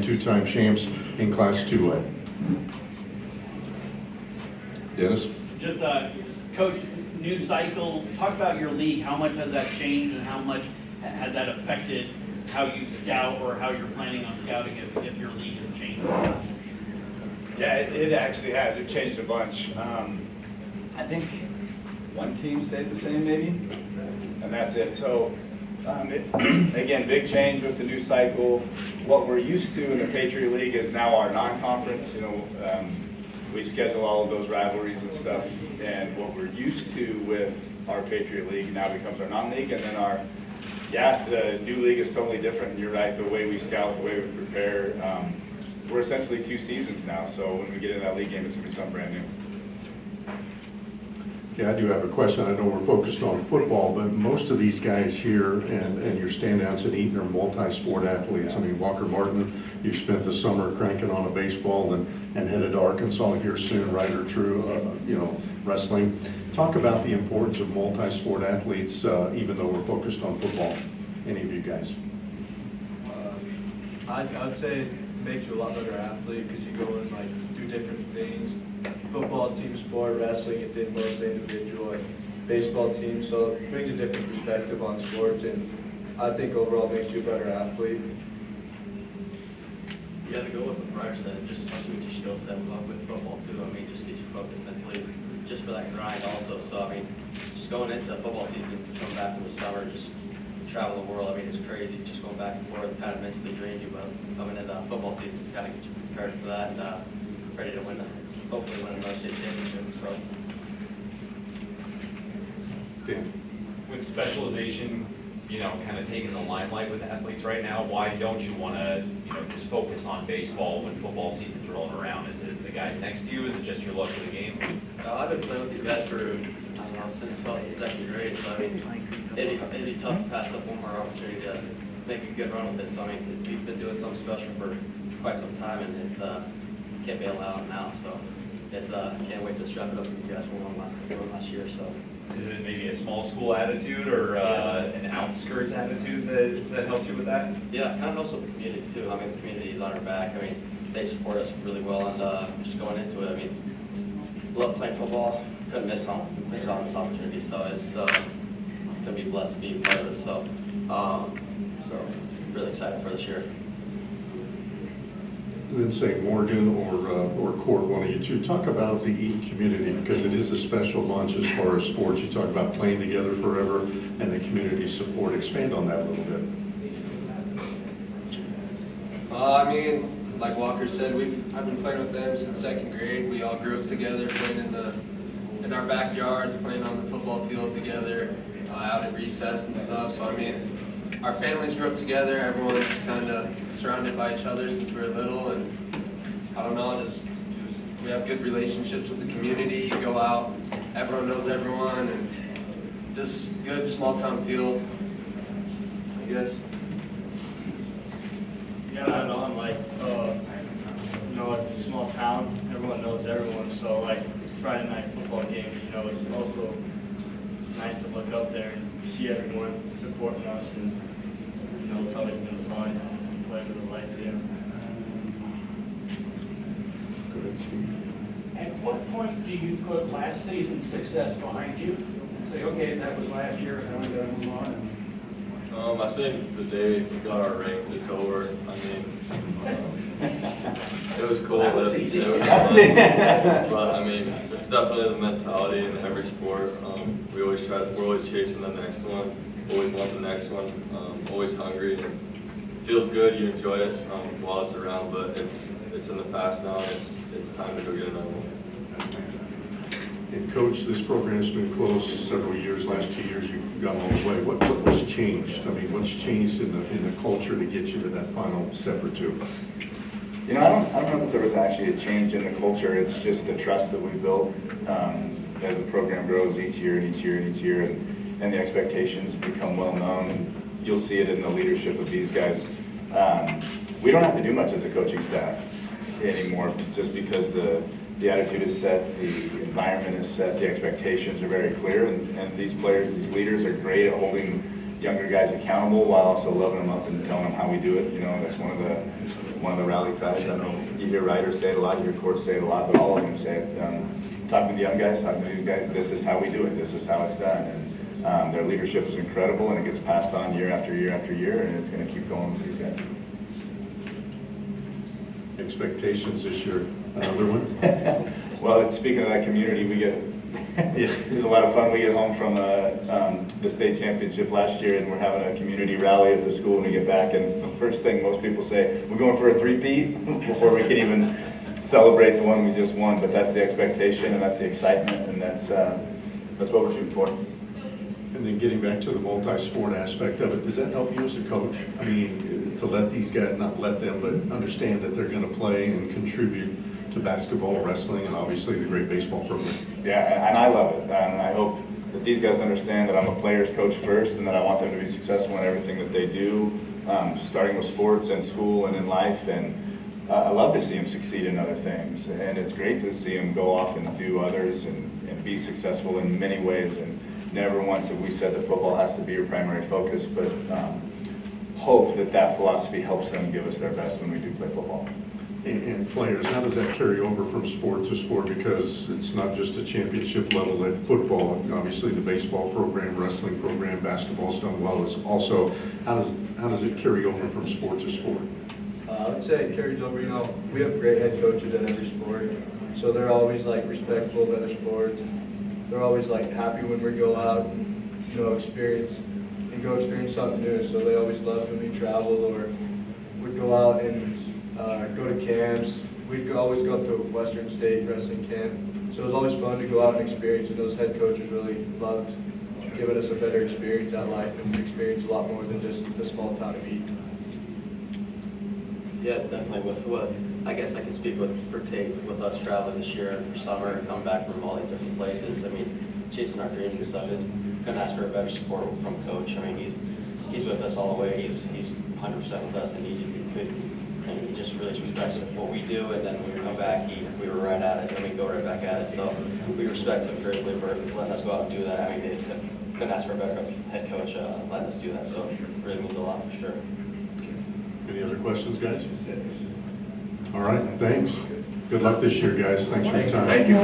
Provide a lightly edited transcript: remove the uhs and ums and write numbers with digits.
two-time champs in Class 2A. Dennis? Just, Coach, new cycle, talk about your league. How much has that changed and how much has that affected how you scout or how you're planning on scouting if your league has changed? Yeah, it actually has. It changed a bunch. I think one team stayed the same maybe, and that's it. So again, big change with the new cycle. What we're used to in the Patriot League is now our non-conference. We schedule all of those rivalries and stuff, and what we're used to with our Patriot League now becomes our non-league, and then the new league is totally different. You're right, the way we scout, the way we prepare. We're essentially 2 seasons now, so when we get into that league game, it's going to be something brand new. Yeah, I do have a question. I know we're focused on football, but most of these guys here and your standouts at Eaton are multi-sport athletes. I mean, Walker Martin, you spent the summer cranking on a baseball and headed to Arkansas here soon, right or true, wrestling. Talk about the importance of multi-sport athletes, even though we're focused on football. Any of you guys? I'd say it makes you a lot better athlete because you go and do different things. Football, team sport, wrestling, it did mostly individual, baseball team, so it brings a different perspective on sports, and I think overall makes you a better athlete. You got to go with what Briar said, just especially with your skill set with football too. I mean, just gets you focused mentally, just for that grind also. So I mean, just going into football season, coming back from the summer, just travel the world. I mean, it's crazy. Just going back and forth kind of mentally drains you, but coming into football season, kind of get you prepared for that and ready to win, hopefully win another state championship. So. Dan? With specialization, kind of taking the limelight with athletes right now, why don't you want to, just focus on baseball when football season's rolling around? Is it the guys next to you? Is it just your luck of the game? I've been playing with these guys for, since I was in second grade, so I mean, it'd be tough to pass up one more opportunity to make a good run with it. So I mean, we've been doing something special for quite some time, and it's can't bail out now. So it's can't wait to strap it up with these guys for one last year. So. Is it maybe a small school attitude or an outskirts attitude that helps you with that? Yeah, it kind of helps with the community too. I mean, the community is on our back. I mean, they support us really well, and just going into it, I mean, love playing football. Couldn't miss out on this opportunity. So it's gonna be blessed to be part of it. So, really excited for this year. And then say Morgan or Court, one of you two, talk about the Eaton community, because it is a special bunch as far as sports. You talk about playing together forever and the community support. Expand on that a little bit. I mean, like Walker said, I've been playing with them since second grade. We all grew up together, playing in our backyards, playing on the football field together, out at recess and stuff. So I mean, our families grew up together. Everyone's kind of surrounded by each other since we were little, and I don't know, we have good relationships with the community. You go out, everyone knows everyone, and just good small town feel, I guess. Yeah, add on, it's a small town, everyone knows everyone, so Friday night football games, it's also nice to look up there and see everyone supporting us, and it's always been fun and play with the lights here. Go ahead, Steve. At what point do you put last season's success behind you and say, okay, that was last year, and we got to move on? I think the day we got our rings, it's over. I mean, it was cool. That was easy. But I mean, it's definitely the mentality in every sport. We're always chasing the next one, always want the next one, always hungry. And it feels good, you enjoy it while it's around, but it's in the past now, and it's time to go get another one. And Coach, this program has been closed several years. Last 2 years you got all the way. What's changed? I mean, what's changed in the culture to get you to that final step or two? I don't know that there was actually a change in the culture. It's just the trust that we built as the program grows each year and each year and each year, and the expectations become well known. And you'll see it in the leadership of these guys. We don't have to do much as a coaching staff anymore, just because the attitude is set, the environment is set, the expectations are very clear, and these players, these leaders are great at holding younger guys accountable while also loving them up and telling them how we do it. You know, that's one of the rally cries. I know you hear writers say it a lot, you hear courts say it a lot, but all of them say it. Talking to the young guys, talking to the new guys, this is how we do it, this is how it's done. And their leadership is incredible, and it gets passed on year after year after year, and it's going to keep going with these guys. Expectations this year, another one? Well, it's, speaking of that community, we get, it's a lot of fun. We get home from the state championship last year, and we're having a community rally at the school when we get back, and the first thing most people say, we're going for a three-peat before we can even celebrate the one we just won. But that's the expectation, and that's the excitement, and that's what we're shooting for. And then getting back to the multi-sport aspect of it, does that help you as a coach? I mean, to let these guys, not let them, but understand that they're going to play and contribute to basketball, wrestling, and obviously the great baseball program. Yeah, and I love it. And I hope that these guys understand that I'm a player's coach first, and that I want them to be successful in everything that they do, starting with sports and school and in life. And I love to see them succeed in other things. And it's great to see them go off and do others and be successful in many ways. And never once have we said that football has to be your primary focus, but hope that that philosophy helps them give us their best when we do play football. And players, how does that carry over from sport to sport? Because it's not just a championship level at football. Obviously, the baseball program, wrestling program, basketball's done well. It's also, how does it carry over from sport to sport? I would say it carries over. You know, we have great head coaches at every sport, so they're always like respectful of other sports. They're always like happy when we go out and, you know, experience something new. So they always loved when we travel or would go out and go to camps. We'd always go up to Western State wrestling camp. So it was always fun to go out and experience, and those head coaches really loved giving us a better experience at life and experience a lot more than just the small town of Eaton. Yeah, definitely. With what I guess I can speak with us traveling this year for summer and coming back from all these different places. I mean, chasing our dreams and stuff, couldn't ask for a better support from Coach. I mean, he's with us all the way. He's 100% with us, and he just really respects what we do. And then when we come back, we were right at it, and we go right back at it. So we respect him greatly for letting us go out and do that. I mean, couldn't ask for a better head coach letting us do that. So it really means a lot for sure. Any other questions, guys? All right, thanks. Good luck this year, guys. Thanks for your time. Thank you.